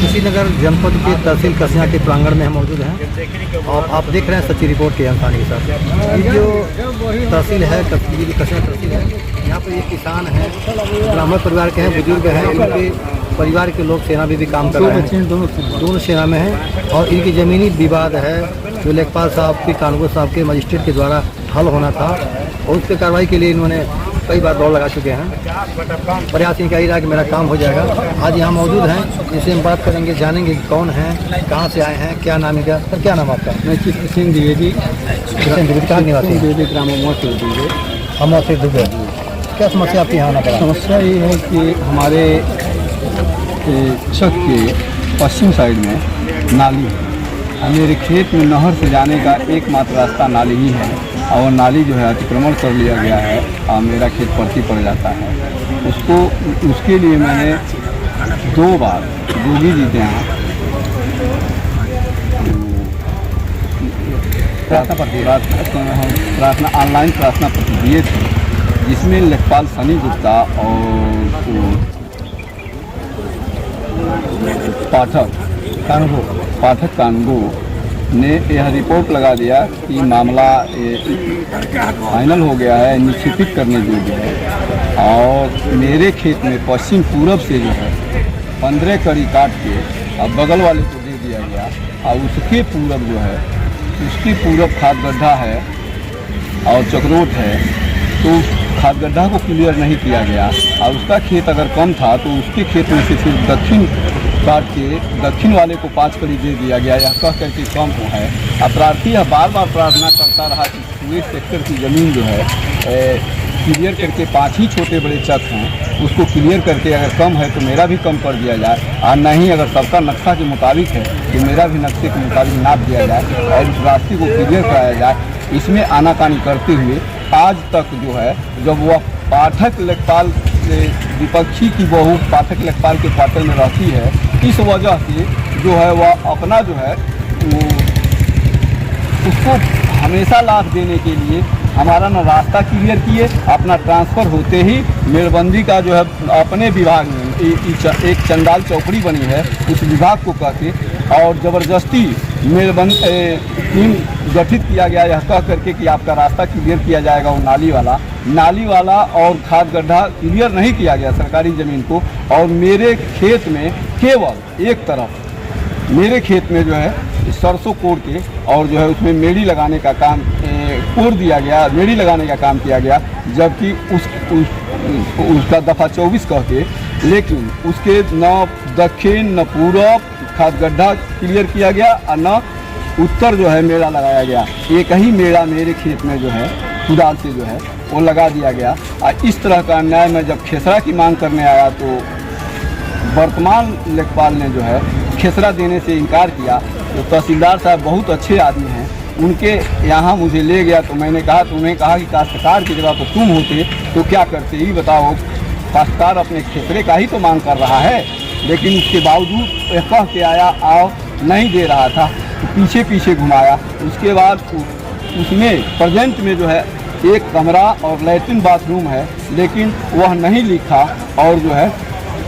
कुशीनगर जनपद के तहसील कसिया के प्रांगण में हम मौजूद हैं और आप देख रहे हैं सच्ची रिपोर्ट के अनुसार के साथ। ये जो तहसील है कसिया तहसील है, यहाँ पर ये किसान हैं, ब्राह्मण परिवार के हैं, बुजुर्ग हैं, इनके परिवार के लोग सेना में भी काम कर रहे हैं, दोनों सेना में हैं और इनकी ज़मीनी विवाद है जो लेखपाल साहब की कानून साहब के मजिस्ट्रेट के द्वारा हल होना था और उस पर कार्रवाई के लिए इन्होंने कई बार दौड़ लगा चुके हैं। प्रयास इनका ही रहा कि मेरा काम हो जाएगा। आज यहाँ मौजूद हैं, जिससे हम बात करेंगे, जानेंगे कि कौन है, कहाँ से आए हैं, क्या नाम है, क्या सर क्या नाम आपका? मैं किशन द्विवेदी कहाँ निवासी द्विवेदी ग्राम दुबे। हम से दुबे। क्या समस्या आपके यहाँ आना पड़ा? समस्या ये है कि हमारे चक के पश्चिम साइड में नाली है। मेरे खेत में नहर से जाने का एकमात्र रास्ता नाली ही है और नाली जो है अतिक्रमण कर लिया गया है और मेरा खेत परती पड़ जाता है। उसके लिए मैंने 2 बार जोगी जी के यहाँ प्रार्थना ऑनलाइन प्रार्थना पत्र दिए थे, जिसमें लेखपाल सनी गुप्ता और पाठक कानगो ने यह रिपोर्ट लगा दिया कि मामला फाइनल हो गया है, निक्षेपित करने योग्य है और मेरे खेत में पश्चिम पूरब से जो है 15 कड़ी काट के अब बगल वाले को दे दिया गया और उसके पूरब जो है उसकी पूरब खाद गड्ढा है और चक्रोट है, तो खाद गड्ढा को क्लियर नहीं किया गया और उसका खेत अगर कम था तो उसके खेत में से सिर्फ दक्षिण काट के दक्षिण वाले को 5 कड़ी दे दिया गया, यह कह करके कम हो है। अपराधी यह बार बार प्रार्थना करता रहा कि पूरे सेक्टर की ज़मीन जो है क्लियर करके 5 ही छोटे बड़े चक हैं, उसको क्लियर करके अगर कम है तो मेरा भी कम कर दिया जाए और नहीं अगर सबका नक्शा के मुताबिक है तो मेरा भी नक्शे के मुताबिक नाप दिया जाए और उस रास्ते को क्लियर कराया जाए। इसमें आनाकानी करते हुए आज तक जो है जब वह पाठक लेखपाल विपक्षी की बहू पाठक लेखपाल के क्वार्टर में रहती है, इस वजह से जो है वह अपना जो है वो उसको हमेशा लाभ देने के लिए हमारा न रास्ता क्लियर किए, अपना ट्रांसफ़र होते ही मेड़बंदी का जो है अपने विभाग में एक चंडाल चौकड़ी बनी है उस विभाग को कहते और ज़बरदस्ती मेड़बंद टीम गठित किया गया यह कह करके कि आपका रास्ता क्लियर किया जाएगा। वो नाली वाला और खाद गड्ढा क्लियर नहीं किया गया सरकारी ज़मीन को और मेरे खेत में केवल एक तरफ मेरे खेत में जो है सरसों कोड़ के और जो है उसमें मेड़ी लगाने का काम कोड़ दिया गया, मेड़ी लगाने का काम किया गया, जबकि उसका दफ़ा 24 कह के, लेकिन उसके न दक्षिण न पूरब खाद गड्ढा क्लियर किया गया और न उत्तर जो है मेड़ा लगाया गया। एक ही मेड़ा मेरे खेत में जो है कुदाल से जो है वो लगा दिया गया और इस तरह का अन्याय मैं जब खेसरा की मांग करने आया तो वर्तमान लेखपाल ने जो है खेसरा देने से इनकार किया। तो तहसीलदार साहब बहुत अच्छे आदमी हैं, उनके यहाँ मुझे ले गया तो मैंने कहा तो उन्हें कहा कि काश्तकार की जगह पर तुम होते तो क्या करते, ही बताओ। काश्तकार अपने खेसरे का ही तो मांग कर रहा है, लेकिन उसके बावजूद कह के आया आओ नहीं दे रहा था, तो पीछे पीछे घुमाया। उसके बाद उसमें प्रेजेंट में जो है एक कमरा और लैट्रिन बाथरूम है, लेकिन वह नहीं लिखा और जो है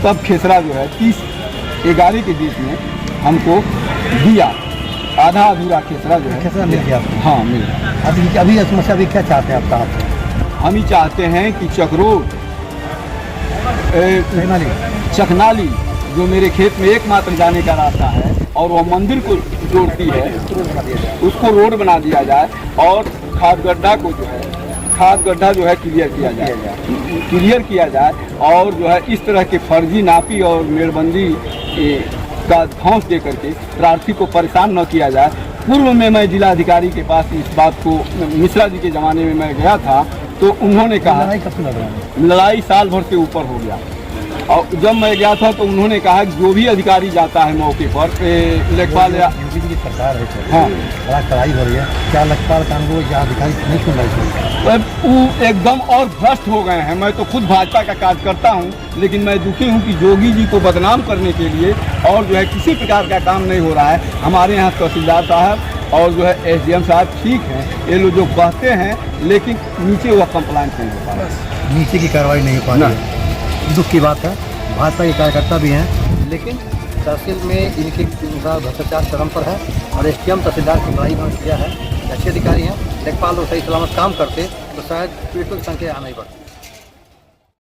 तब खेसरा जो है 30-11 के बीच में हमको दिया, आधा अधूरा खेसरा जो है खेसरा मिल गया। हाँ मिल गया। अभी समस्या अभी क्या चाहते हैं आप साहब? हम ही चाहते हैं कि चक्रोट चकनाली जो मेरे खेत में एकमात्र जाने का रास्ता है और वह मंदिर को जोड़ती है उसको रोड बना दिया जाए और खाद गड्ढा को जो है खाद गड्ढा जो है क्लियर किया जाए और जो है इस तरह के फर्जी नापी और मेड़बंदी का धौंस दे करके प्रार्थी को परेशान न किया जाए। पूर्व में मैं जिलाधिकारी के पास इस बात को मिश्रा जी के ज़माने में मैं गया था तो उन्होंने कहा लड़ाई साल भर से ऊपर हो गया और जब मैं गया था तो उन्होंने कहा कि जो भी अधिकारी जाता है मौके पर लेखपाल या सरकार है हाँ बड़ा कड़ाई हो रही है, क्या लेखपाल कानून या अधिकारी नहीं सुन रहे? वो एकदम और भ्रष्ट हो गए हैं। मैं तो खुद भाजपा का कार्यकर्ता हूं, लेकिन मैं दुखी हूं कि जोगी जी को बदनाम करने के लिए और जो है किसी प्रकार का काम नहीं हो रहा है। हमारे यहाँ तहसीलदार साहब और जो है SDM साहब ठीक हैं, ये लोग जो कहते हैं, लेकिन नीचे वह कंप्लाइंट नहीं हो पा रहा है, नीचे की कार्रवाई नहीं हो पा रही है। दुख की बात है। भाजपा के कार्यकर्ता भी हैं, लेकिन तहसील में इनके अनुसार भ्रष्टाचार चरम पर है और एसडीएम तहसीलदार की बड़ाई उन्होंने किया है। अच्छे अधिकारी हैं, लेखपाल लोग सही सलामत काम करते तो शायद पीड़ितों की संख्या यहाँ नहीं बढ़ती।